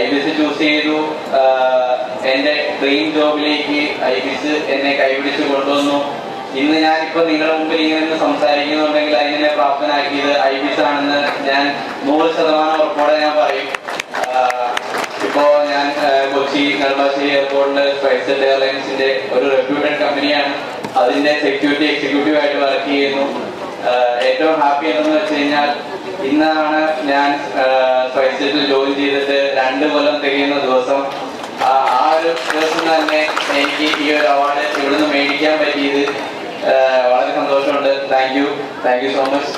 Ibis choose ചെയ്തു. എൻ്റെ dream ജോബിലേക്ക് Ibis എന്നെ കൈപിടിച്ച് കൊണ്ടുവന്നു. ഇന്ന് ഞാനിപ്പോൾ നിങ്ങളുടെ മുമ്പിൽ ഇങ്ങനെ സംസാരിക്കുന്നുണ്ടെങ്കിൽ അതിനെ പ്രാപ്തനാക്കിയത് ഐബിസ് ആണെന്ന് ഞാൻ 100% ഉറപ്പോടെ ഞാൻ പറയും. ഇപ്പോൾ ഞാൻ കൊച്ചി നെടുമ്പാശ്ശേരി എയർപോർട്ടിൽ സ്പൈസ്ജെറ്റ് എയർലൈൻസിന്റെ ഒരു റെപ്യൂട്ടഡ് കമ്പനിയാണ്. അതിന്റെ സെക്യൂരിറ്റി എക്സിക്യൂട്ടീവ് ആയിട്ട് വർക്ക് ചെയ്യുന്നു. ഏറ്റവും ഹാപ്പി എന്തെന്ന് വെച്ച് കഴിഞ്ഞാൽ ഇന്നാണ് ഞാൻ സ്പൈസ്ജെറ്റിൽ ജോയിൻ ചെയ്തിട്ട് 2 കൊല്ലം തികയുന്ന ദിവസം. ആ ഒരു ദിവസം തന്നെ എനിക്ക് ഈ ഒരു അവാർഡ് ഇവിടുന്ന് മേടിക്കാൻ പറ്റിയത് വളരെ സന്തോഷമുണ്ട്. Thank you so much.